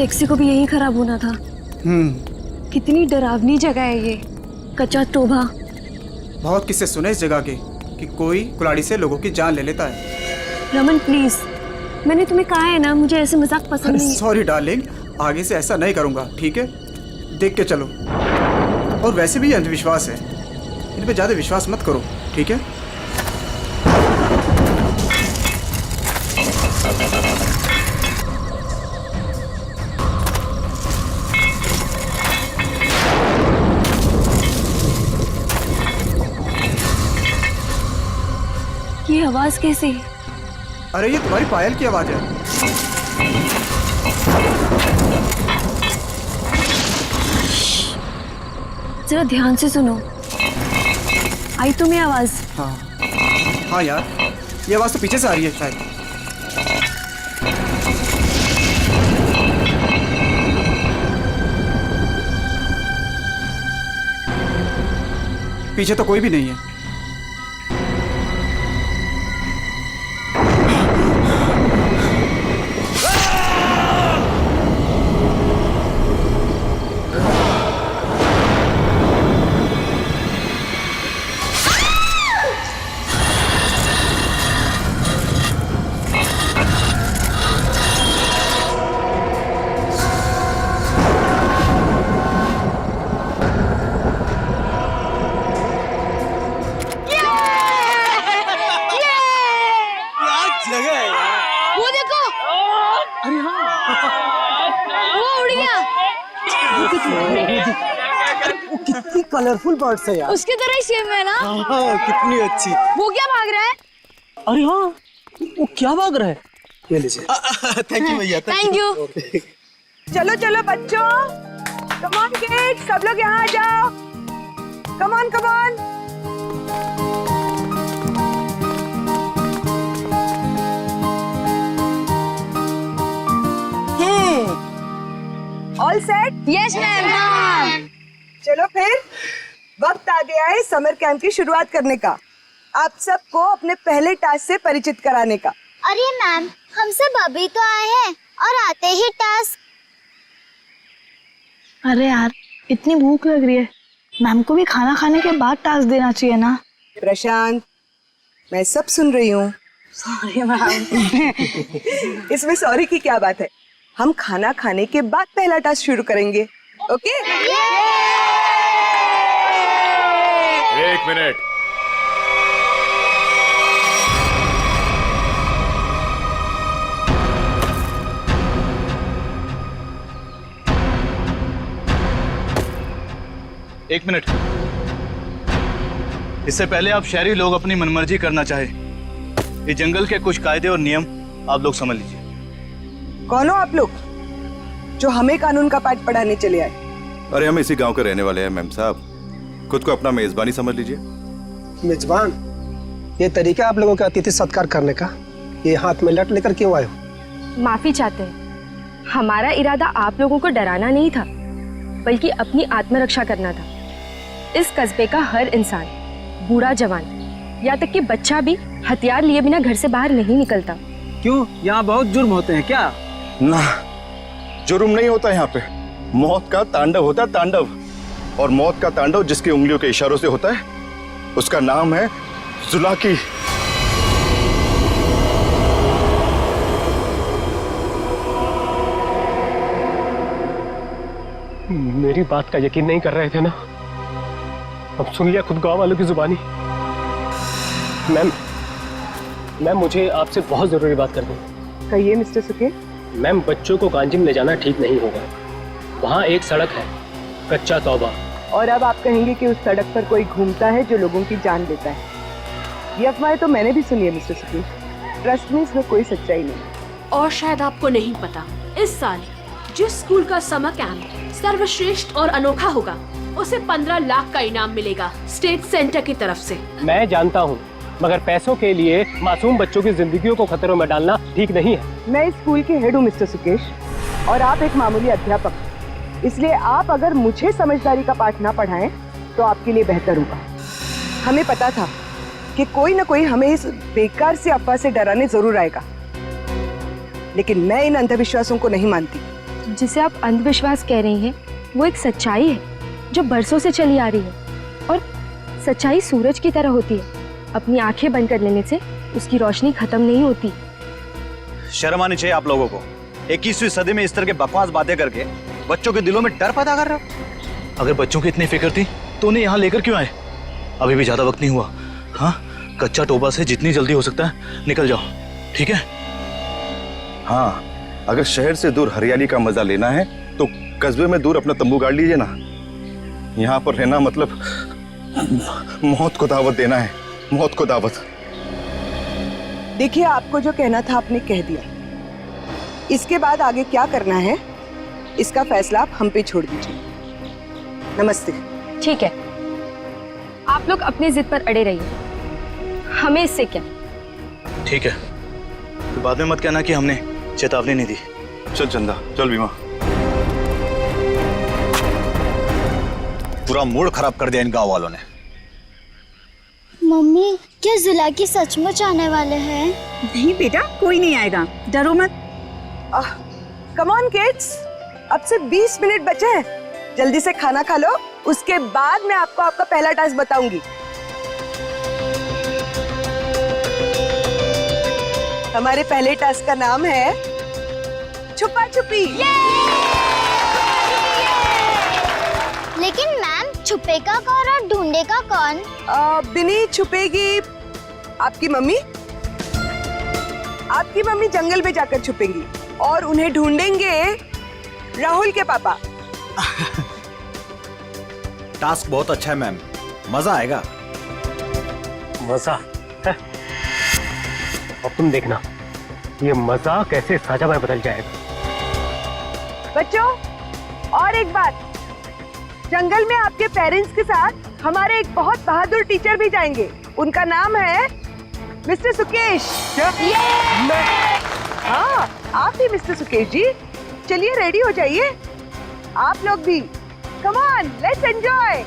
Taxi को भी यही खराब होना था। कितनी डरावनी जगह है ये, कच्चा टोभा। बहुत किस्से सुने इस जगह के कि कोई कुल्हाड़ी से लोगों की जान ले लेता है। रमन प्लीज, मैंने तुम्हें कहा है ना, मुझे ऐसे मजाक पसंद नहीं है। सॉरी डार्लिंग, आगे से ऐसा नहीं करूंगा, ठीक है? देख के चलो। और वैसे भी ये अंधविश्वास है, इन पे ज्यादा विश्वास मत करो, ठीक है? ये आवाज कैसे? अरे ये तुम्हारी पायल की आवाज है। जरा ध्यान से सुनो, आई तुम्हें आवाज? हाँ यार, ये आवाज तो पीछे से आ रही है शायद। पीछे तो कोई भी नहीं है। कितनी कलरफुल बर्ड्स है यार। उसकी तरह ही सेम है ना? हाँ, कितनी अच्छी। वो क्या भाग रहा है? अरे हाँ, वो क्या भाग रहा है? ये लीजिए। थैंक यू भैया। Thank you. चलो चलो बच्चों, कम ऑन किड्स, सब लोग यहाँ आ जाओ। Come on come on. All set? Yes ma'am. चलो फिर वक्त आ गया है समर कैंप की शुरुआत करने का। आप सबको अपने पहले टास्क से परिचित कराने का। अरे मैम, हम सब अभी तो आए हैं और आते ही टास्क। अरे यार, इतनी भूख लग रही है, मैम को भी खाना खाने के बाद टास्क देना चाहिए ना। प्रशांत, मैं सब सुन रही हूँ। Sorry ma'am. इसमें सॉरी की क्या बात है? हम खाना खाने के बाद पहला टास्क शुरू करेंगे, ओके? एक मिनट। एक मिनट। इससे पहले आप शहरी लोग अपनी मनमर्जी करना चाहे, ये जंगल के कुछ कायदे और नियम आप लोग समझ लीजिए। कौन हो आप लोग जो हमें कानून का पाठ पढ़ाने चले आए? अरे हम इसी गांव के रहने वाले हैं मैम साहब, खुद को अपना मेजबानी समझ लीजिए। मेजबान? ये तरीका आप लोगों का अतिथि सत्कार करने का, ये हाथ में लट लेकर क्यों आए हो? माफी चाहते हैं, हमारा इरादा आप लोगों को डराना नहीं था, बल्कि अपनी आत्मरक्षा करना था। इस कस्बे का हर इंसान, बूढ़ा जवान, यहाँ तक कि बच्चा भी हथियार लिए बिना घर से बाहर नहीं निकलता। क्यों, यहाँ बहुत जुर्म होते हैं क्या? ना, जुर्म नहीं होता यहाँ पे, मौत का तांडव होता है, तांडव। और मौत का तांडव जिसकी उंगलियों के इशारों से होता है, उसका नाम है जुलाकी। मेरी बात का यकीन नहीं कर रहे थे ना? अब सुन लिया खुद गांव वालों की जुबानी। मैम, मुझे आपसे बहुत जरूरी बात करनी है। कहिए मिस्टर सुके। मैम, बच्चों को कांजिम ले जाना ठीक नहीं होगा। वहाँ एक सड़क है, कच्चा तौबा। और अब आप कहेंगे कि उस सड़क पर कोई घूमता है जो लोगों की जान लेता है। ये अफवाहें तो मैंने भी सुनी है मिस्टर सुके। ट्रस्ट में इसमें कोई सच्चाई नहीं। और शायद आपको नहीं पता, इस साल जिस स्कूल का समर कैंप सर्वश्रेष्ठ और अनोखा होगा, उसे 15 लाख का इनाम मिलेगा स्टेट सेंटर की तरफ से। मैं जानता हूँ, मगर पैसों के लिए मासूम बच्चों की जिंदगियों को खतरों में डालना ठीक नहीं है। मैं इस स्कूल की हेड हूँ मिस्टर सुकेश, और आप एक मामूली अध्यापक, इसलिए आप अगर मुझे समझदारी का पाठ ना पढ़ाएं तो आपके लिए बेहतर होगा। हमें पता था कि कोई ना कोई हमें इस बेकार से अफवाह से डराने जरूर आएगा, लेकिन मैं इन अंधविश्वासों को नहीं मानती। जिसे आप अंधविश्वास कह रही हैं वो एक सच्चाई है जो बरसों से चली आ रही है। और सच्चाई सूरज की तरह होती है, अपनी आंखें बंद कर लेने से उसकी रोशनी खत्म नहीं होती। शर्म आनी चाहिए आप लोगों को। 21वीं सदी में इस तरह के बकवास बातें करके बच्चों के दिलों में डर पैदा कर रहे हो। अगर बच्चों की इतनी फिक्र थी तो उन्हें यहाँ लेकर क्यों आए? अभी भी ज्यादा वक्त नहीं हुआ। हाँ, कच्चा टोबा से जितनी जल्दी हो सकता है निकल जाओ, ठीक है? हाँ, अगर शहर से दूर हरियाली का मजा लेना है तो कस्बे में दूर अपना तंबू गाड़ लीजिए ना। यहाँ पर रहना मतलब मौत को दावत देना है, मौत को दावत। देखिए, आपको जो कहना था आपने कह दिया। इसके बाद आगे क्या करना है इसका फैसला आप हम पे छोड़ दीजिए। नमस्ते। ठीक है, आप लोग अपनी जिद पर अड़े रहिए, हमें इससे क्या। ठीक है, तो बाद में मत कहना कि हमने चेतावनी नहीं दी। चल चंदा, चल बीमा। पूरा मूड खराब कर दिया इन गांव वालों ने। मम्मी, क्या जुलाकी सचमुच आने वाले हैं? नहीं बेटा, कोई नहीं आएगा, डरो मत। कम ऑन किड्स, अब से 20 मिनट बचे हैं। जल्दी से खाना खा लो, उसके बाद मैं आपको आपका पहला टास्क बताऊंगी। हमारे पहले टास्क का नाम है छुपा छुपी। लेकिन मैम, छुपेगा कौन और ढूंढेगा कौन? बिनी छुपेगी आपकी मम्मी। आपकी मम्मी जंगल में जाकर छुपेंगी और उन्हें ढूंढेंगे राहुल के पापा। टास्क बहुत अच्छा है मैम, मजा आएगा। मजा है। अब तुम देखना ये मजा कैसे सजा में बदल जाएगा। बच्चों, और एक बात, जंगल में आपके पेरेंट्स के साथ हमारे एक बहुत बहादुर टीचर भी जाएंगे। उनका नाम है मिस्टर सुकेश। हाँ, आप ही मिस्टर सुकेश जी। चलिए रेडी हो जाइए, आप लोग भी। Come on, let's enjoy.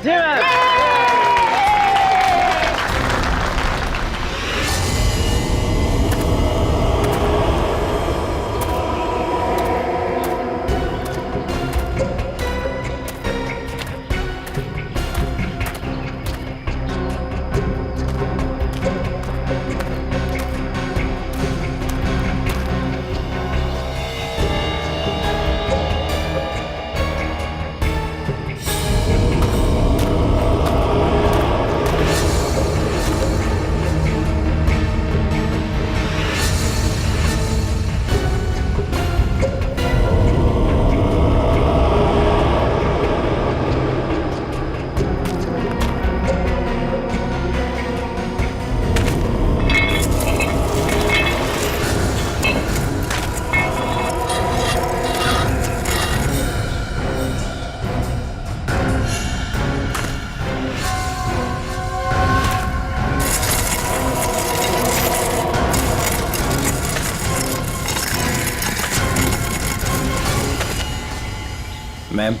Ma'am,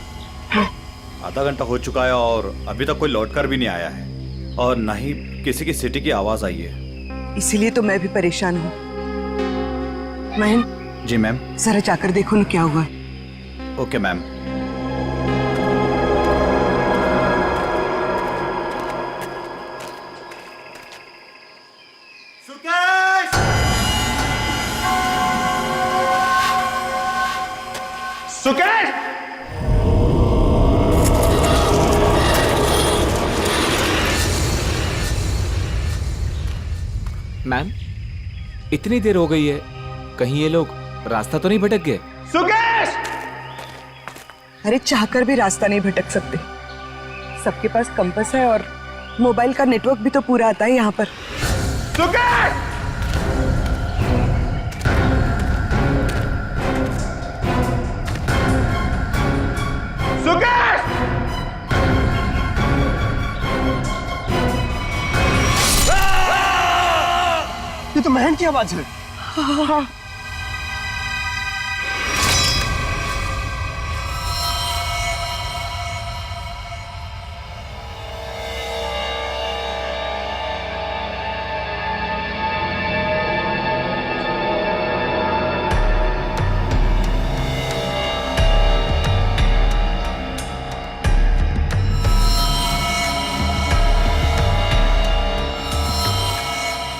आधा घंटा हो चुका है और अभी तक कोई लौटकर भी नहीं आया है और ना ही किसी की सिटी की आवाज आई है। इसीलिए तो मैं भी परेशान हूँ। महन, जी मैम। जरा जाकर देखो ना क्या हुआ है। Okay ma'am. सुकेश! मैम, इतनी देर हो गई है, कहीं ये लोग रास्ता तो नहीं भटक गए? सुकेश! अरे, चाहकर भी रास्ता नहीं भटक सकते। सबके पास कंपास है और मोबाइल का नेटवर्क भी तो पूरा आता है यहाँ पर। सुकेश! सुकेश! ये तो महन की आवाज है।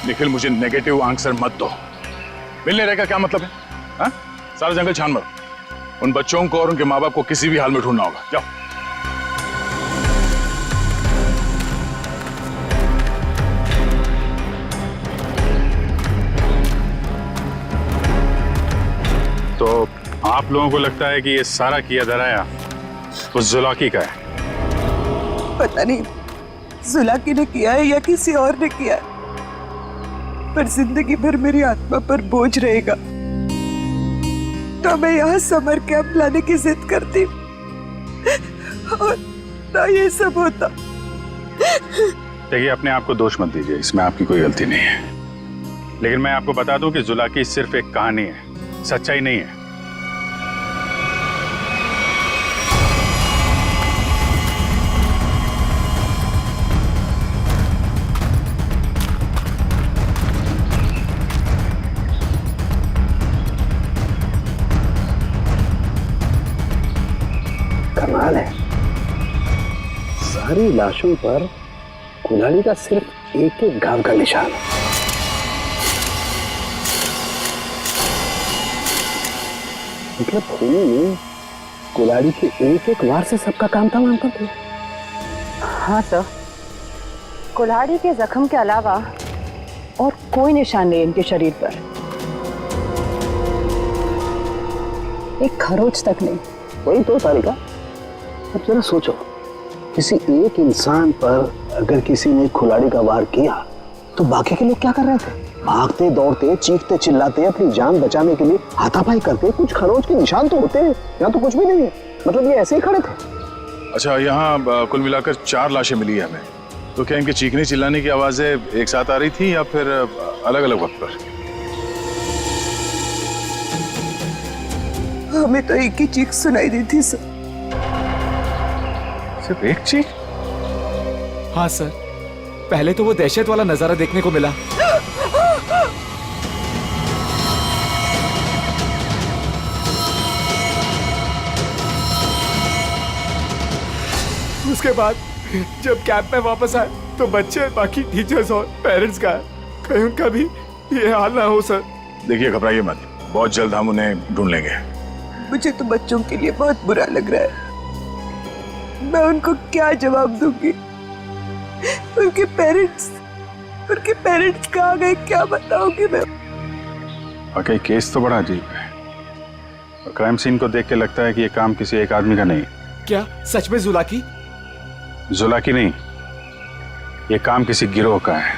निखिल, मुझे नेगेटिव आंसर मत दो। मिलने रहेगा क्या मतलब है? हाँ? सारा जंगल छान मारो। उन बच्चों को और उनके माँ बाप को किसी भी हाल में ढूंढना होगा। जाओ। तो आप लोगों को लगता है कि ये सारा किया धराया उस जुलाकी का है? पता नहीं जुलाकी ने किया है या किसी और ने किया है, पर जिंदगी भर मेरी आत्मा पर बोझ रहेगा। तो मैं यहाँ समर कैंप लाने की जिद करती और ना ये सब होता। देखिए, अपने आप को दोष मत दीजिए, इसमें आपकी कोई गलती नहीं है। लेकिन मैं आपको बता दूं कि जुलाकी सिर्फ एक कहानी है, सच्चाई नहीं है। कमाल है, सारी लाशों पर कुल्हाड़ी का सिर्फ एक एक घाव का निशान है। मतलब खूनी ने कुल्हाड़ी के एक एक वार से सबका काम तमाम कर दिया। हाँ सर, कुल्हाड़ी के जख्म के अलावा और कोई निशान नहीं इनके शरीर पर, एक खरोच तक नहीं। वही तो तारिका, अब जरा सोचो, किसी एक इंसान पर अगर किसी ने कुल्हाड़ी का वार किया तो बाकी के लोग क्या कर रहे थे? भागते दौड़ते, चीखते चिल्लाते, अपनी जान बचाने के लिए हाथापाई करते। कुछ खरोच के निशान तो होते हैं, यहाँ तो कुछ भी नहीं है। मतलब ये ऐसे ही खड़े थे। अच्छा, यहाँ कुल मिलाकर 4 लाशें मिली है हमें। तो क्या इनके चीखने चिल्लाने की आवाजें एक साथ आ रही थी या फिर अलग अलग वक्त पर? हमें तो एक ही चीख सुनाई दी थी सर। सिर्फ एक चीख? हाँ सर, पहले तो वो दहशत वाला नजारा देखने को मिला। उसके बाद जब कैंप में वापस आए तो बच्चे, बाकी टीचर्स और पेरेंट्स का कहीं उनका भी ये हाल ना हो सर। देखिए, घबराइए मत, बहुत जल्द हम उन्हें ढूंढ लेंगे। मुझे तो बच्चों के लिए बहुत बुरा लग रहा है। मैं उनको क्या जवाब दूंगी? उनके पेरेंट्स कहाँ गए, क्या बताऊंगी मैं? वाकई केस तो बड़ा अजीब है। और क्राइम सीन को देख के लगता है कि ये काम किसी एक आदमी का नहीं। क्या सच में जुलाकी? जुलाकी नहीं, ये काम किसी गिरोह का है।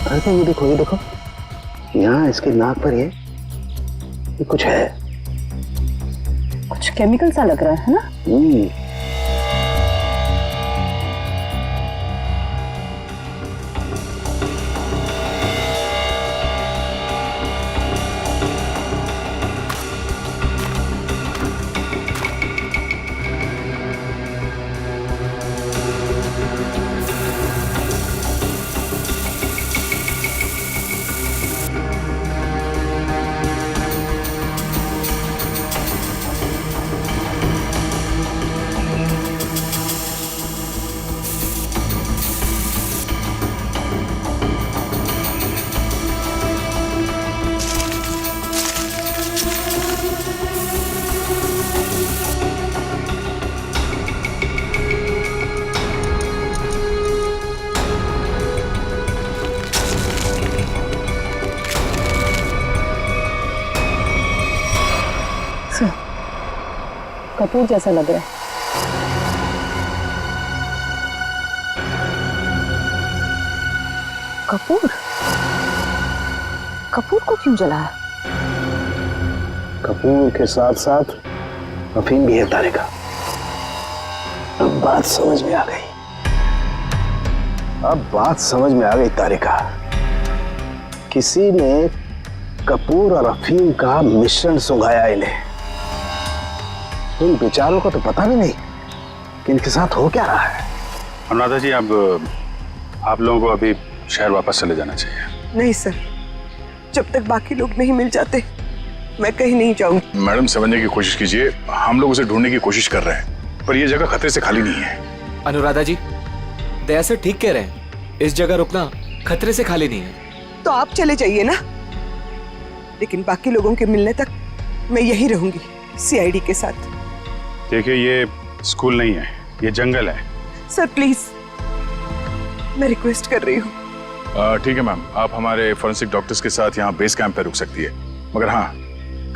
अरे ये देखो, यहाँ इसके नाक पर ये कुछ है, कुछ केमिकल सा लग रहा है ना? कपूर जैसा लग रहा है। कपूर? कपूर को क्यों जलाया? कपूर के साथ साथ अफीम भी है तारिका। अब बात समझ में आ गई तारिका। किसी ने कपूर और अफीम का मिश्रण सुंघाया इन्हें। इन बेचारों को तो पता भी नहीं कि इनके साथ हो क्या रहा है। अनुराधा जी, अब आप लोगों को अभी शहर वापस चले जाना चाहिए। नहीं सर, जब तक बाकी लोग नहीं मिल जाते मैं कहीं नहीं जाऊंगी। मैडम समझने की कोशिश कीजिए, हम लोग उसे ढूंढने की कोशिश कर रहे हैं, पर यह जगह खतरे से खाली नहीं है। अनुराधा जी, दया से ठीक कह रहे हैं, इस जगह रुकना खतरे से खाली नहीं है। तो आप चले जाइए ना, लेकिन बाकी लोगों के मिलने तक मैं यहीं रहूंगी सीआईडी के साथ। देखिए, ये स्कूल नहीं है, ये जंगल है। सर प्लीज, मैं रिक्वेस्ट कर रही हूँ। ठीक है मैम, आप हमारे फॉरेंसिक डॉक्टर्स के साथ यहाँ बेस कैंप पे रुक सकती है, मगर हाँ,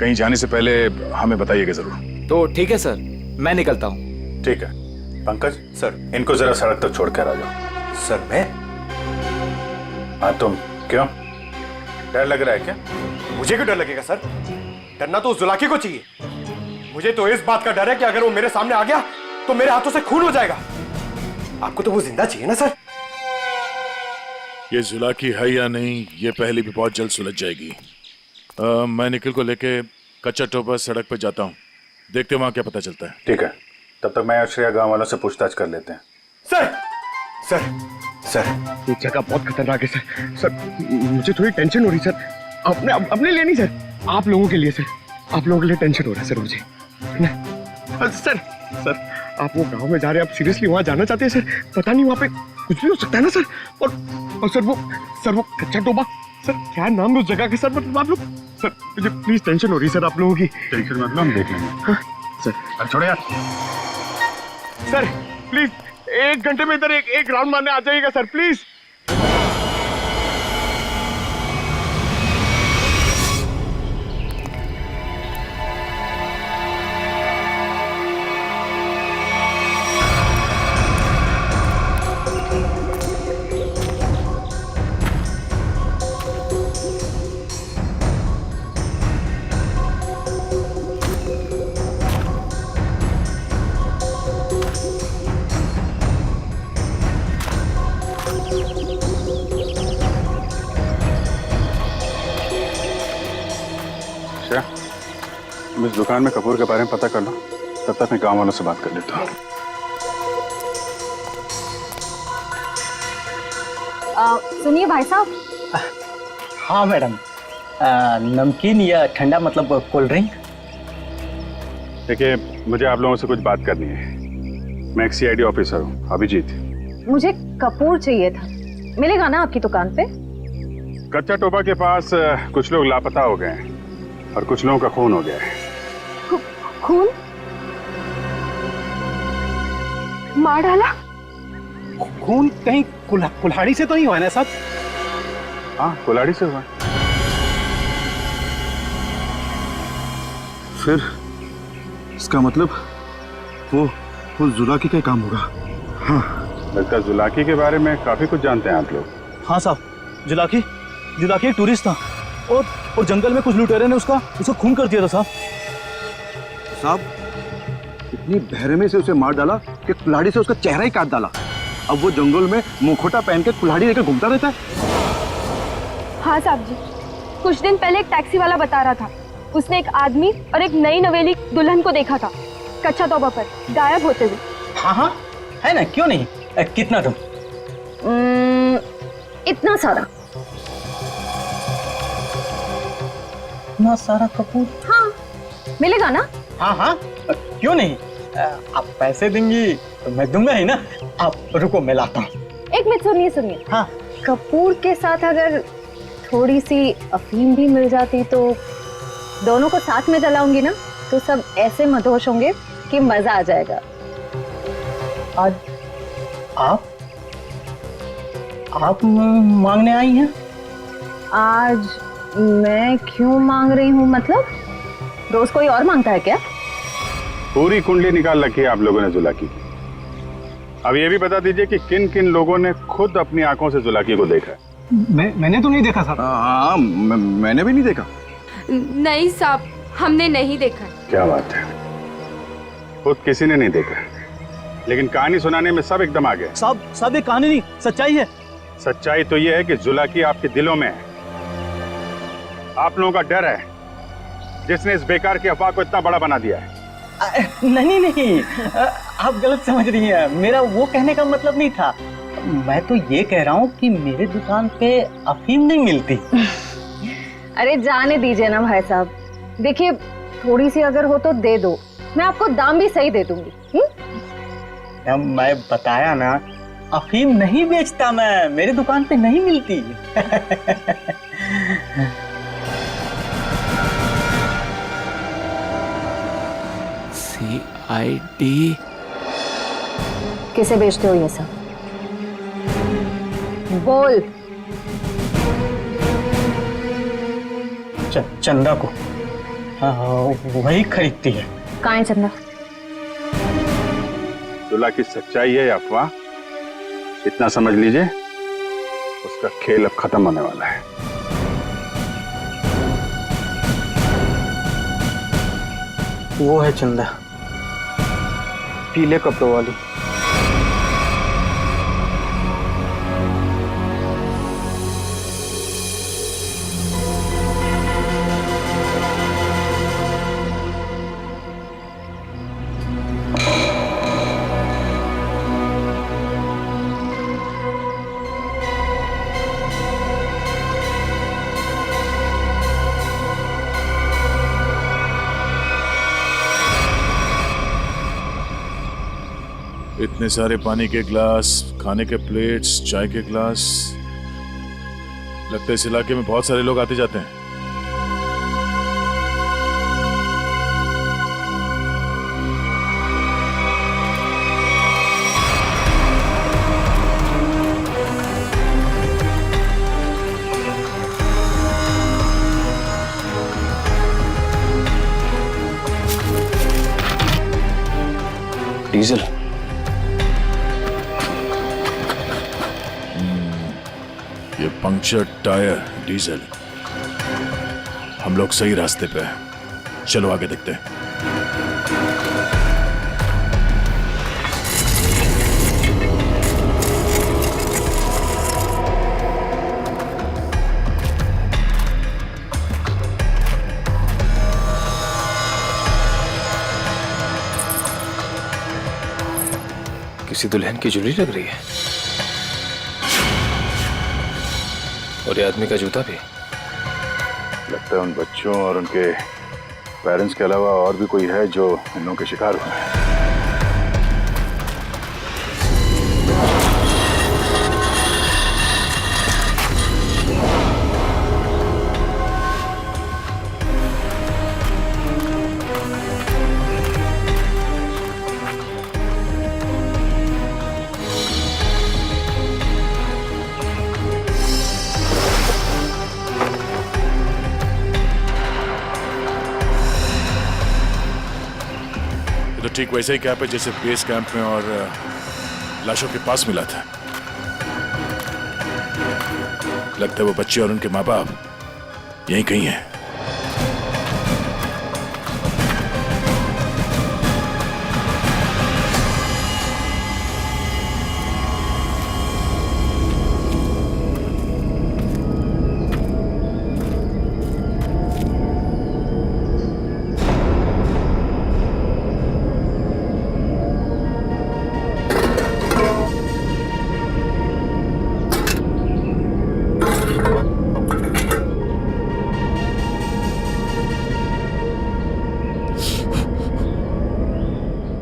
कहीं जाने से पहले हमें बताइएगा जरूर। तो ठीक है सर, मैं निकलता हूँ। ठीक है। पंकज सर, इनको जरा सड़क तक छोड़ कर आ जाओ। सर मैं? हाँ तुम, क्यों डर लग रहा है क्या? मुझे क्यों डर लगेगा सर? डरना तो उस जुलाकी को चाहिए। मुझे तो इस बात का डर है कि अगर वो मेरे सामने आ गया तो मेरे हाथों से खून हो जाएगा। आपको तो वो जिंदा चाहिए ना सर? ये जुलाकी है या नहीं, ये पहले भी बहुत जल्द सुलझ जाएगी। मैं निखिल को लेके कच्चा टोपा सड़क पर जाता हूँ, देखते हैं वहां क्या पता चलता है। ठीक है, तब तक मैं श्रेया गांव वालों से पूछताछ कर लेते हैं। सर सर सर, ये जगह बहुत खतरनाक है सर। सर मुझे थोड़ी टेंशन हो रही सर। अपने लिए नहीं सर, आप लोगों के लिए सर। आप लोगों के लिए टेंशन हो रहा है सर मुझे ना। सर सर, आप वो गांव में जा रहे हैं, आप सीरियसली वहां जाना चाहते हैं सर? पता नहीं वहां पे कुछ भी हो सकता है ना सर। और सर वो कच्चा टोबा, सर क्या नाम है उस जगह के सर? मतलब आप लोग सर, मुझे प्लीज टेंशन हो रही है सर आप लोगों की। टेंशन मतलब हम देख लेंगे। हाँ, सर छोड़े यार। सर प्लीज 1 घंटे में इधर एक राउंड मारने आ जाइएगा सर प्लीज। इस दुकान में कपूर के बारे में पता कर लो, तब तक मैं गांव वालों से बात कर लेता हूँ। सुनिए भाई साहब। हाँ मैडम, नमकीन या ठंडा मतलब कोल्ड ड्रिंक? देखिए, मुझे आप लोगों से कुछ बात करनी है। मैं एक सीआईडी ऑफिसर हूँ, अभिजीत। मुझे कपूर चाहिए था, मिलेगा ना आपकी दुकान पे? कच्चा टोबा के पास कुछ लोग लापता हो गए हैं और कुछ लोगों का खून हो गया है। खून? मार डाला? खून कहीं कुल्हाड़ी से तो नहीं हुआ ना साहब? हाँ, कुल्हाड़ी से हुआ। फिर इसका मतलब वो जुलाकी का काम होगा। हाँ, लगता है जुलाकी के बारे में काफी कुछ जानते हैं आप लोग। हाँ साहब, जुलाकी एक टूरिस्ट था और जंगल में कुछ लुटेरे ने उसका खून कर दिया था साहब। साहब, इतनी बहरमी से उसे मार डाला कि कुल्हाड़ी से उसका चेहरा ही काट डाला। अब वो जंगल में मुखौटा पहन के कुल्हाड़ी लेकर घूमता रहता है। हाँ साहब जी, कुछ दिन पहले एक टैक्सी वाला बता रहा था, उसने एक आदमी और एक नई नवेली दुल्हन को देखा था कच्चा तोबा पर गायब होते हुए। हाँ, है ना, क्यों नहीं? कितना तुम? इतना सारा। इतना सारा कपूर? हाँ, मिलेगा ना? हाँ, क्यों नहीं? आप पैसे देंगी तो मैं दूंगा ही ना। आप रुको, मैं लाता हूँ। एक मिनट, सुनिए। हाँ, कपूर के साथ अगर थोड़ी सी अफीम भी मिल जाती तो दोनों को साथ में जलाऊंगी ना, तो सब ऐसे मदहोश होंगे कि मजा आ जाएगा। आज आप मांगने आई हैं? आज मैं क्यों मांग रही हूँ? मतलब रोज कोई और मांगता है क्या? पूरी कुंडली निकाल रखी है आप लोगों ने जुलाकी की। अब ये भी बता दीजिए कि किन किन लोगों ने खुद अपनी आंखों से जुलाकी को देखा है? मैंने तो नहीं देखा साहब। हाँ, मैंने भी नहीं देखा। नहीं साहब, हमने नहीं देखा। क्या बात है, खुद किसी ने नहीं देखा, लेकिन कहानी सुनाने में सब एकदम आ गए। साहब ये कहानी नहीं, सच्चाई है। सच्चाई तो ये है कि जुलाकी आपके दिलों में है। आप लोगों का डर है जिसने इस बेकार की अफवाह को इतना बड़ा बना दिया है। नहीं, आप गलत समझ रही हैं। मेरा वो कहने का मतलब नहीं था। मैं तो ये कह रहा हूँ कि मेरे दुकान पे अफीम नहीं मिलती। अरे जाने दीजिए ना भाई साहब, देखिए थोड़ी सी अगर हो तो दे दो, मैं आपको दाम भी सही दे दूंगी। मैं बताया ना, अफीम नहीं बेचता मैं, मेरी दुकान पे नहीं मिलती। CID किसे बेचते हो ये सब? बोल। चंदा को। हाँ, वही खरीदती है। कहाँ है चंदा? दुल्हा की सच्चाई है अफवाह, इतना समझ लीजिए, उसका खेल अब खत्म होने वाला है। वो है चंदा, पीले कपड़ों वाली। इतने सारे पानी के ग्लास, खाने के प्लेट्स, चाय के ग्लास, लगता है इस इलाके में बहुत सारे लोग आते जाते हैं। डीजल। ये पंक्चर टायर, डीजल। हम लोग सही रास्ते पे हैं, चलो आगे देखते हैं। किसी दुल्हन की ज्वेलरी लग रही है, और ये आदमी का जूता भी। लगता है उन बच्चों और उनके पेरेंट्स के अलावा और भी कोई है जो इन लोगों के शिकार हुए हैं। तो ठीक वैसे ही कैप है जैसे बेस कैंप में और लाशों के पास मिला था। लगता है वो बच्चे और उनके माँ बाप यहीं कहीं हैं।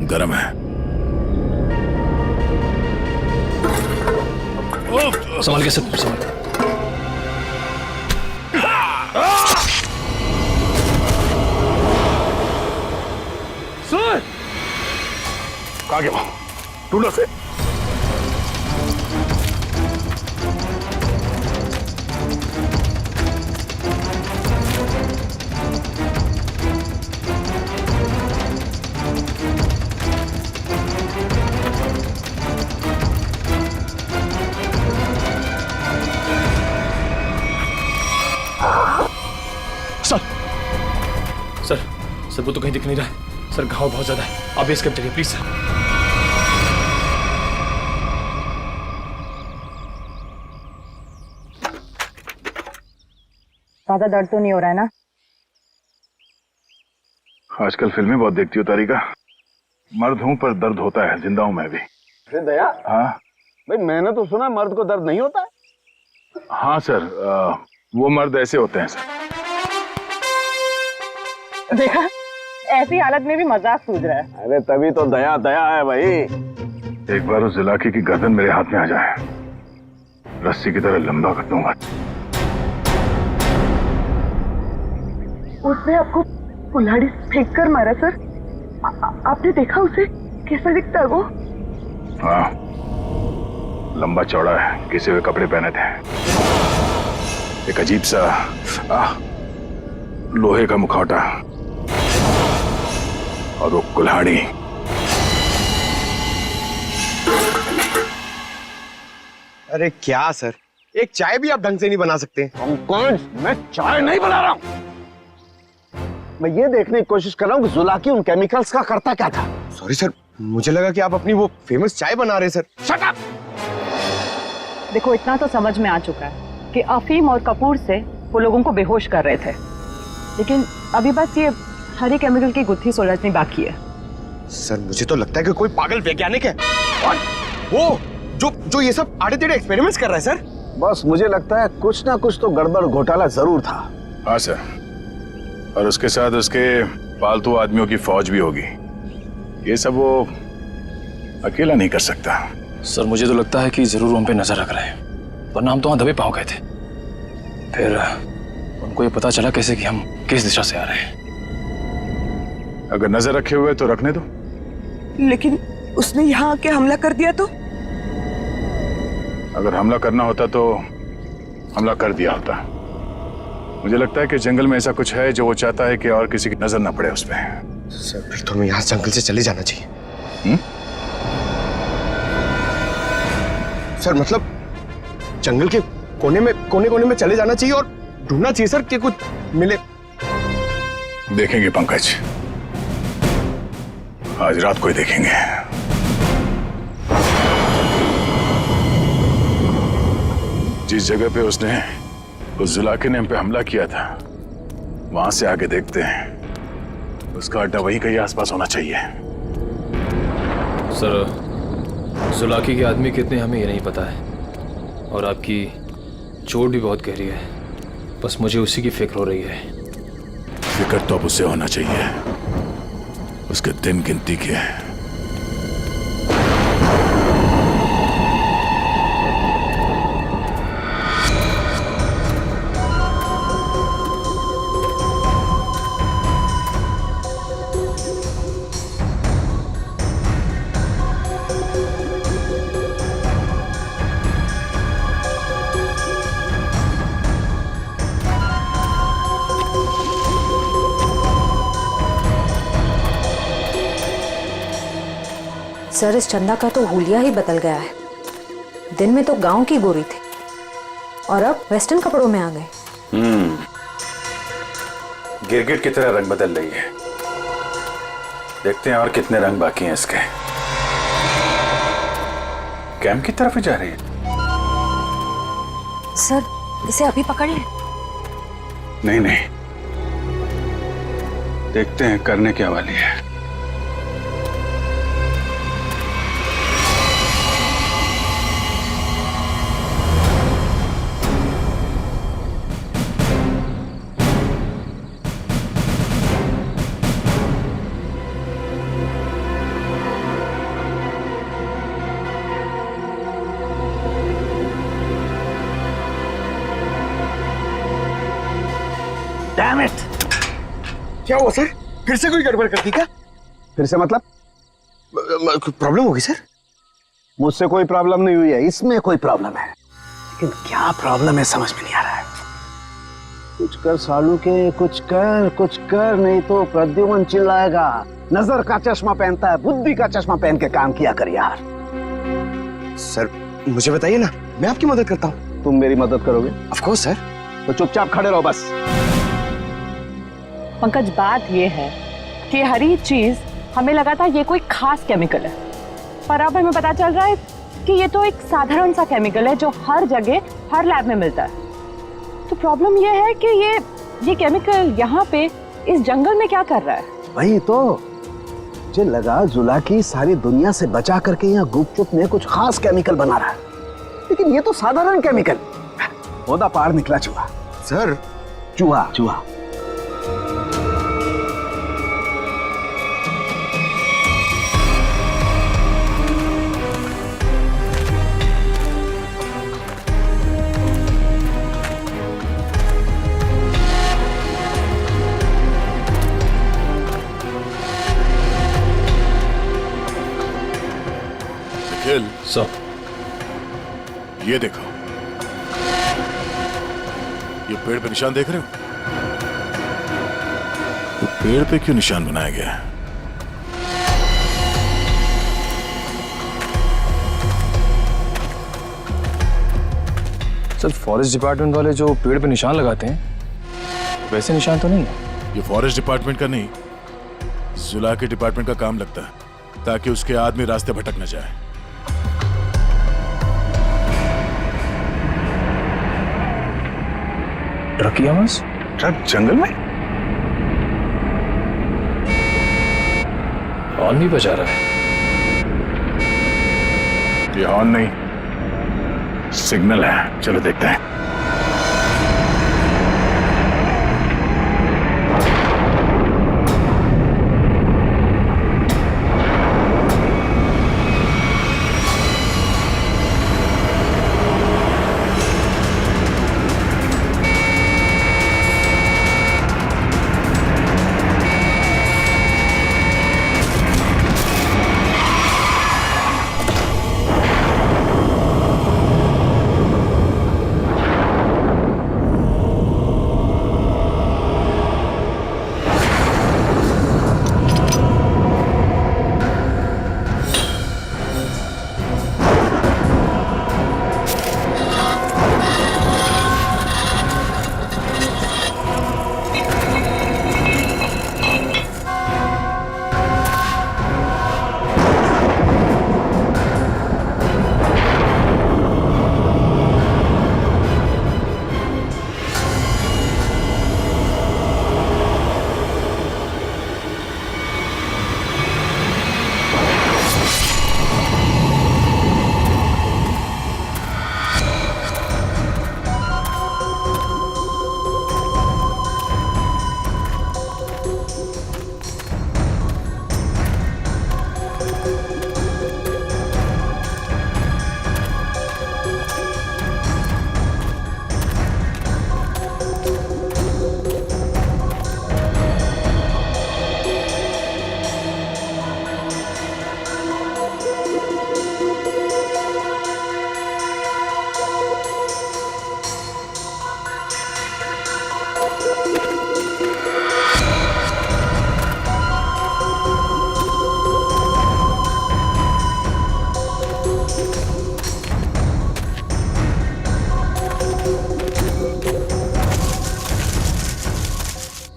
गरम है। संभाल के सब संभाल। सर कहाँ गया वो? ढूंढो से। सर वो तो कहीं दिख नहीं रहा है सर, घाव बहुत ज्यादा है, आप बेस कैंप चलिए प्लीज सर। ज्यादा दर्द तो नहीं हो रहा है ना? आजकल फिल्में बहुत देखती हो तारिका। मर्द हूं पर दर्द होता है, जिंदा हूं मैं भी। दया, हाँ भाई मैंने तो सुना मर्द को दर्द नहीं होता है। हाँ सर, वो मर्द ऐसे होते हैं सर। देखा, ऐसी हालत में भी मजाक सूझ रहा है। अरे तभी तो दया दया है भाई। एक बार उस जुलाकी की गर्दन मेरे हाथ में आ जाए, रस्सी की तरह लंबा कर दूंगा। उसने आपको कुल्हाड़ी फेंक कर मारा सर? आपने देखा उसे? कैसा दिखता है वो? हाँ, लंबा चौड़ा है, घिसे हुए कपड़े पहने थे, एक अजीब सा लोहे का मुखौटा और वो कुल्हाड़ी। अरे क्या सर, एक चाय भी आप ढंग से नहीं बना सकते? पंकज, मैं चाय नहीं बना रहा हूं। मैं ये देखने की कोशिश कर रहा हूं कि जुलाकी उन केमिकल्स का करता क्या था। सॉरी सर, मुझे लगा कि आप अपनी वो फेमस चाय बना रहे हैं सर। Shut up! देखो, इतना तो समझ में आ चुका है कि अफीम और कपूर से वो लोगों को बेहोश कर रहे थे, लेकिन अभी बस ये हरी केमिकल की गुत्थी सुलझनी बाकी है। सर मुझे तो लगता है कि कोई पागल वैज्ञानिक है और वो जो ये सब आड़े टेढ़े एक्सपेरिमेंट्स कर रहा है सर। बस मुझे लगता है कुछ ना कुछ तो गड़बड़ घोटाला जरूर था। हाँ सर, और उसके साथ उसके पालतू आदमियों की फौज भी होगी। ये सब वो अकेला नहीं कर सकता। सर मुझे तो लगता है कि जरूर उन पे नजर रख रहे हैं, वरना हम तो वहां दबे पांव गए थे। फिर उनको ये पता चला कैसे कि हम किस दिशा से आ रहे हैं। अगर नजर रखे हुए तो रखने दो। लेकिन उसने यहाँ आके हमला कर दिया तो? अगर हमला करना होता तो हमला कर दिया होता। मुझे लगता है कि जंगल में ऐसा कुछ है जो वो चाहता है कि और किसी की नजर ना पड़े उस पे। सर फिर तो हमें यहाँ जंगल से चले जाना चाहिए। सर मतलब जंगल के कोने में चले जाना चाहिए और ढूंढना चाहिए सर कि कुछ मिले। देखेंगे पंकज, आज रात को ही देखेंगे। जिस जगह पे उसने उस जुलाके ने हम पे हमला किया था, वहां से आगे देखते हैं। उसका अड्डा वहीं कहीं आसपास होना चाहिए। सर जुलाकी के आदमी कितने हमें ये नहीं पता है, और आपकी चोट भी बहुत गहरी है। बस मुझे उसी की फिक्र हो रही है। फिक्र तो अब उससे होना चाहिए, उसके दिन गिनती के। सर इस चंदा का तो हुलिया ही बदल गया है। दिन में तो गांव की गोरी थी और अब वेस्टर्न कपड़ों में आ गए। गिरगिट की तरह रंग बदल रही है। देखते हैं और कितने रंग बाकी हैं इसके। कैंप की तरफ ही जा रही है। सर इसे अभी पकड़ लें? नहीं, देखते हैं करने क्या वाली है। Damn it! क्या हुआ सर? फिर से कोई गड़बड़ कर दी क्या? फिर से मतलब? प्रॉब्लम होगी सर? मुझसे कोई प्रॉब्लम नहीं हुई है, इसमें कोई प्रॉब्लम है। लेकिन क्या प्रॉब्लम है समझ में नहीं आ रहा है। कुछ कर सालू के, कुछ कर, नहीं तो प्रद्युमन चिल्लाएगा। नजर का चश्मा पहनता है, बुद्धि का चश्मा पहन के काम किया कर यार। सर मुझे बताइए ना, मैं आपकी मदद करता हूँ। तुम मेरी मदद करोगे? Of course sir. तो चुपचाप खड़े रहो बस। पंकज, बात ये है कि हरी चीज हमें लगा था ये कोई खास केमिकल है, पर अब हमें पता चल रहा है कि ये तो एक साधारण सा केमिकल है जो हर जगह हर लैब में मिलता है। तो प्रॉब्लम ये है कि ये केमिकल यहाँ पे इस जंगल में क्या कर रहा है? वही तो मुझे लगा जुलाकी सारी दुनिया से बचा करके यहाँ गुपचुप में कुछ खास केमिकल बना रहा है, लेकिन ये तो साधारण केमिकल। ओदा पार निकला चूहा। सर चूहा सो ये देखो, ये पेड़ पे निशान देख रहे हो? तो पेड़ पे क्यों निशान बनाया गया है? सर फॉरेस्ट डिपार्टमेंट वाले जो पेड़ पे निशान लगाते हैं वैसे निशान तो नहीं है। ये फॉरेस्ट डिपार्टमेंट का नहीं, जुला के डिपार्टमेंट का काम लगता है, ताकि उसके आदमी रास्ते भटक न जाए। ट्रक की आवाज? ट्रक जंगल में? हॉर्न भी बजा रहा है। ये हॉर्न नहीं, सिग्नल है। चलो देखते हैं।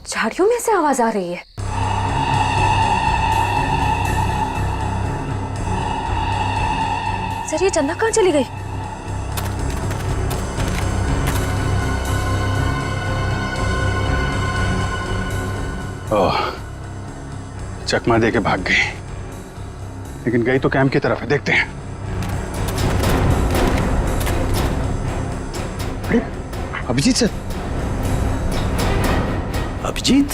झाड़ियों में से आवाज आ रही है। सर ये चंदा कहाँ चली गई? ओह, चकमा दे के भाग गई, लेकिन गई तो कैंप की तरफ है। देखते हैं। अरे Abhijit sir, Abhijit,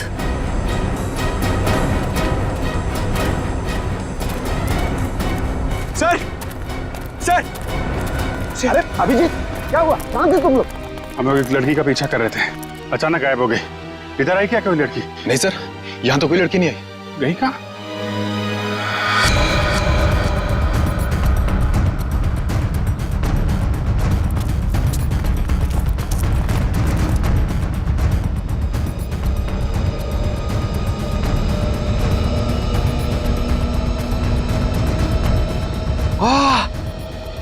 sir, sir, अरे अभिजीत, क्या हुआ? कहाँ थे तुम लोग? हम लोग एक लड़की का पीछा कर रहे थे, अचानक गायब हो गई। इधर आई क्या कोई लड़की? नहीं सर, यहाँ तो कोई लड़की नहीं आई। गई कहाँ?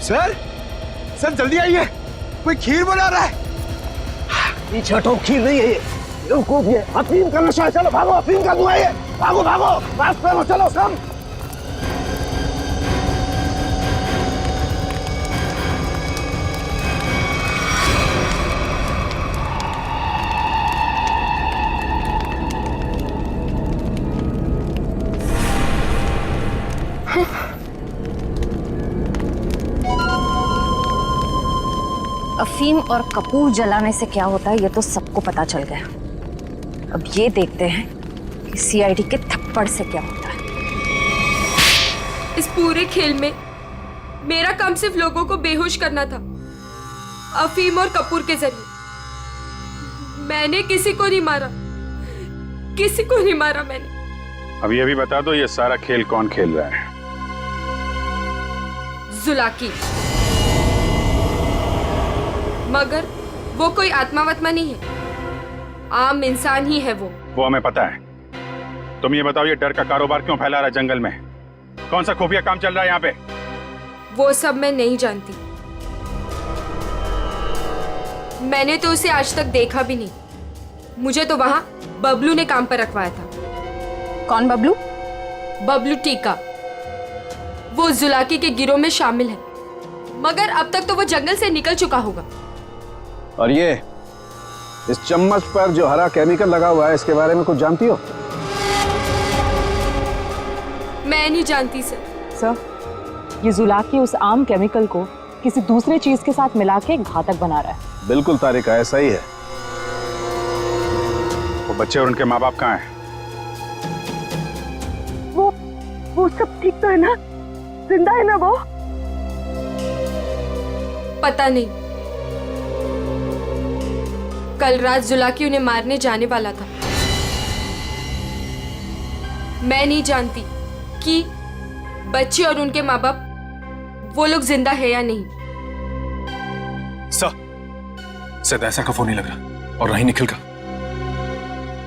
सर, सर जल्दी आइए, कोई खीर बना रहा है। पीछे हटो, खीर नहीं है ये, बेवकूफ ये अफीम का नशा है। चलो भागो, अफीम का धुआं है। भागो भागो, रास्ते में चलो सब। अफीम और कपूर जलाने से क्या होता है ये तो सबको पता चल गया। अब ये देखते हैं कि सीआईडी के थप्पड़ से क्या होता है। इस पूरे खेल में मेरा काम सिर्फ लोगों को बेहोश करना था, अफीम और कपूर के जरिए। मैंने किसी को नहीं मारा, किसी को नहीं मारा मैंने। अब ये भी बता दो, ये सारा खेल कौन खेल रहा है? जुलाकी। मगर वो कोई आत्मा वत्मा नहीं है, आम इंसान ही है वो हमें पता है। तुम ये बताओ, ये डर का कारोबार क्यों फैला रहा है जंगल में? कौन सा खुफिया काम चल रहा है यहाँ पे? वो सब मैं नहीं जानती। मैंने तो उसे आज तक देखा भी नहीं। मुझे तो वहां बबलू ने काम पर रखवाया था। कौन बबलू? बबलू टीका। वो जुलाकी के गिरोह में शामिल है, मगर अब तक तो वो जंगल से निकल चुका होगा। और ये इस चम्मच पर जो हरा केमिकल लगा हुआ है, इसके बारे में कुछ जानती हो? मैं नहीं जानती सर। सर, ये जुलाकी उस आम केमिकल को किसी दूसरे चीज के साथ मिला के घातक बना रहा है। बिल्कुल तारिका, ऐसा ही है। वो बच्चे और उनके माँ बाप कहाँ हैं? वो सब ठीक तो है ना? जिंदा है ना वो? पता नहीं। कल रात जुलाकी उन्हें मारने जाने वाला था। मैं नहीं जानती कि बच्चे और उनके माँ बाप वो लोग जिंदा है या नहीं। सर, ऐसा का फोन नहीं लग रहा, और नहीं निखिल का।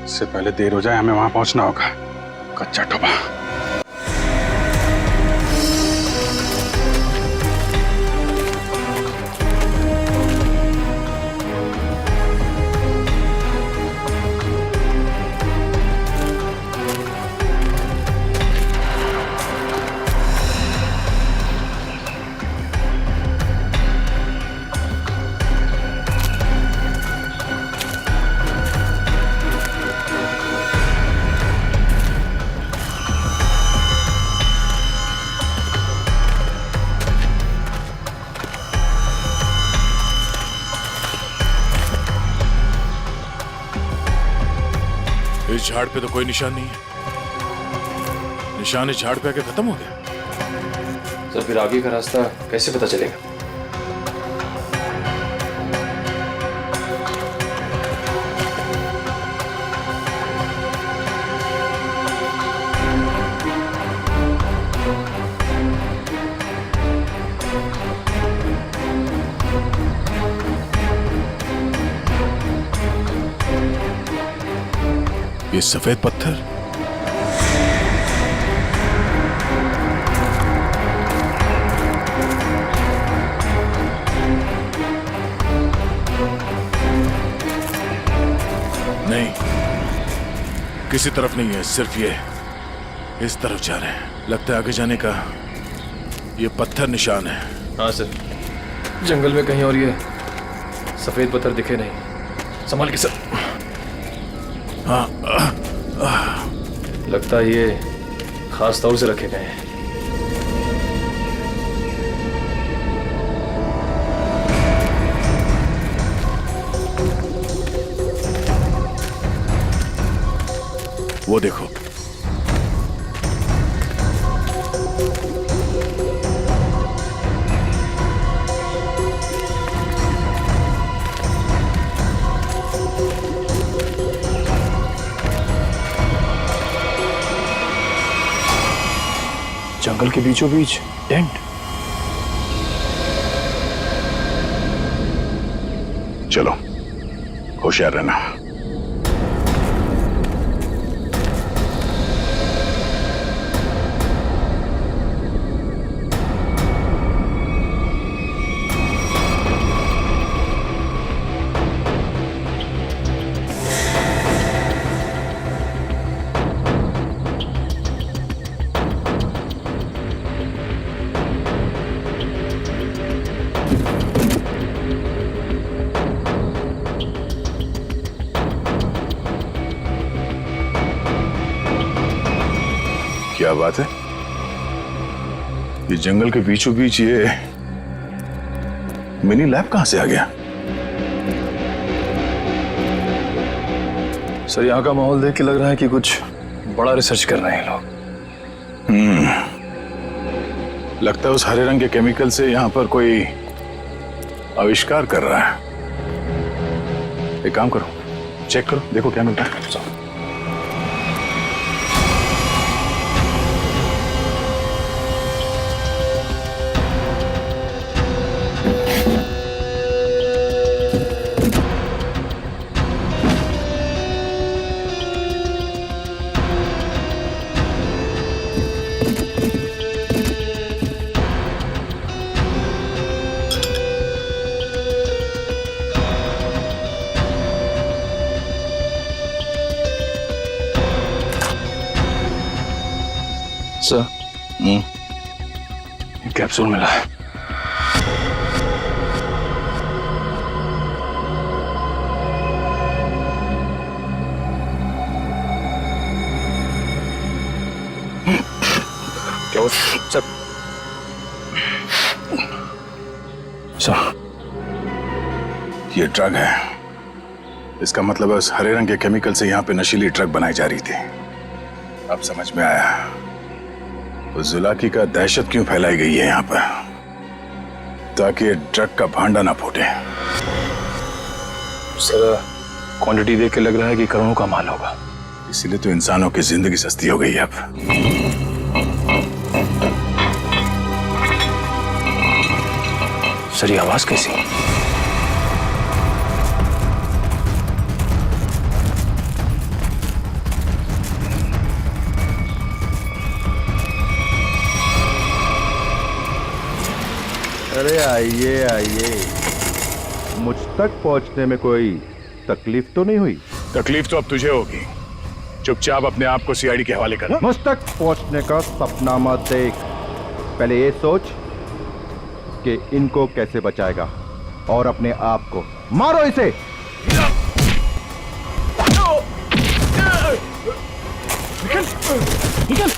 इससे पहले देर हो जाए, हमें वहां पहुंचना होगा। कच्चा टोपा। इस झाड़ पे तो कोई निशान नहीं है। निशान इस झाड़ पे आके खत्म हो गया। सर, फिर आगे का रास्ता कैसे पता चलेगा? ये सफेद पत्थर, नहीं, किसी तरफ नहीं है, सिर्फ ये इस तरफ जा रहे हैं। लगता है आगे जाने का ये पत्थर निशान है। हाँ सर, जंगल में कहीं और ये सफेद पत्थर दिखे नहीं। संभाल के सर। हाँ, लगता है ये खास तौर से रखे गए हैं। वो देखो, जंगल के बीचों बीच टेंट। चलो, होशियार रहना। क्या बात है? ये जंगल के बीचों बीच ये मिनी लैब कहां से आ गया? सर, यहाँ का माहौल देख के लग रहा है कि कुछ बड़ा रिसर्च कर रहे हैं लोग। लगता है उस हरे रंग के केमिकल से यहाँ पर कोई आविष्कार कर रहा है। एक काम करो, चेक करो, देखो क्या मिलता है। सर कैप्सूल मिला है। क्या हुआ सर? सर ये ड्रग है। इसका मतलब है उस हरे रंग के केमिकल से यहाँ पे नशीली ड्रग बनाई जा रही थी। अब समझ में आया उस जुलाकी का दहशत क्यों फैलाई गई है यहाँ पर, ताकि ड्रग का भांडा ना फूटे। सर क्वांटिटी देख के लग रहा है कि करोड़ों का माल होगा। इसीलिए तो इंसानों की जिंदगी सस्ती हो गई है अब। सर ये आवाज कैसी? अरे आइए आइए, मुझ तक पहुंचने में कोई तकलीफ तो नहीं हुई? तकलीफ तो अब तुझे होगी। चुपचाप अपने आप को सीआईडी के हवाले कर। मुझ तक पहुंचने का सपना मत देख, पहले ये सोच कि इनको कैसे बचाएगा और अपने आप को। मारो इसे। निकल निकल।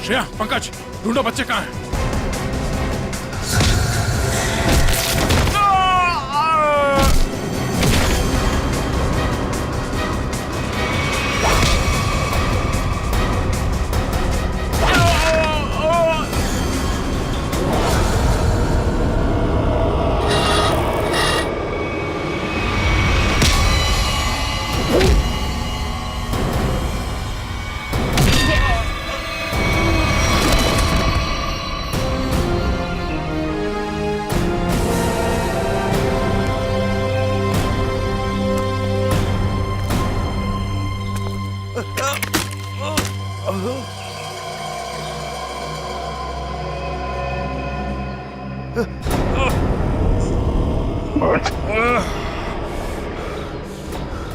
श्रेया, पंकज, ढूंढो बच्चे कहाँ हैं?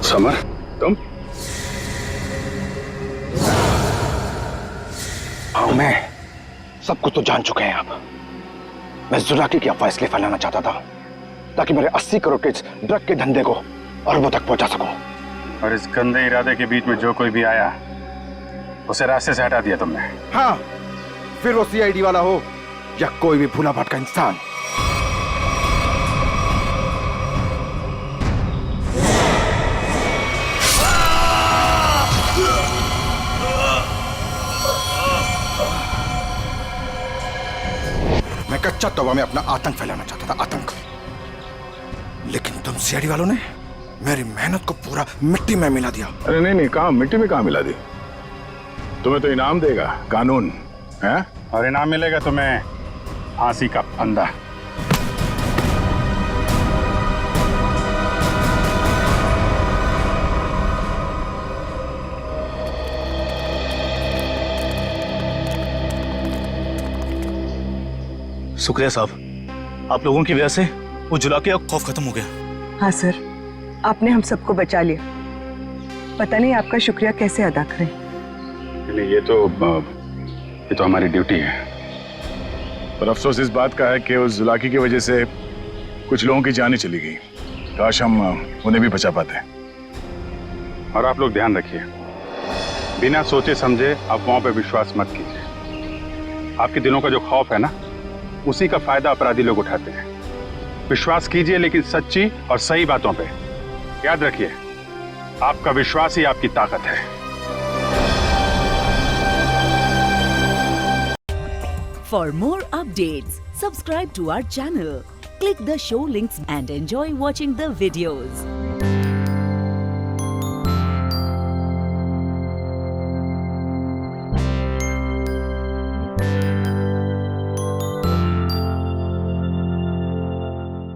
समर, तुम? हाँ मैं सब कुछ तो जान चुके हैं आप। मैं जुलाकी की अफवाह इसलिए फैलाना चाहता था ताकि मेरे 80 करोड़ के इस ड्रग के धंधे को अरबों तक पहुंचा सकूं। और इस गंदे इरादे के बीच में जो कोई भी आया उसे रास्ते से हटा दिया तुमने। हाँ, फिर वो सीआईडी वाला हो या कोई भी भूला भटका इंसान। मैं कच्चा तौबा में अपना आतंक फैलाना चाहता था, आतंक। लेकिन तुम सीआईडी वालों ने मेरी मेहनत को पूरा मिट्टी में मिला दिया। अरे नहीं नहीं, कहाँ मिट्टी में कहाँ मिला दी? तुम्हें तो इनाम देगा कानून है, और इनाम मिलेगा तुम्हें फांसी का फंदा। शुक्रिया साहब, आप लोगों की वजह से वो जुलाकी का खौफ खत्म हो गया। हाँ सर, आपने हम सबको बचा लिया। पता नहीं आपका शुक्रिया कैसे अदा करें। नहीं, ये तो हमारी ड्यूटी है। पर अफसोस इस बात का है कि उस जुलाकी की वजह से कुछ लोगों की जानें चली गई। काश हम उन्हें भी बचा पाते। और आप लोग ध्यान रखिए, बिना सोचे समझे अफवाहों पे विश्वास मत कीजिए। आपके दिलों का जो खौफ है ना, उसी का फायदा अपराधी लोग उठाते हैं। विश्वास कीजिए लेकिन सच्ची और सही बातों पे। याद रखिए, आपका विश्वास ही आपकी ताकत है। For more updates, subscribe to our channel, click the show links and enjoy watching the videos.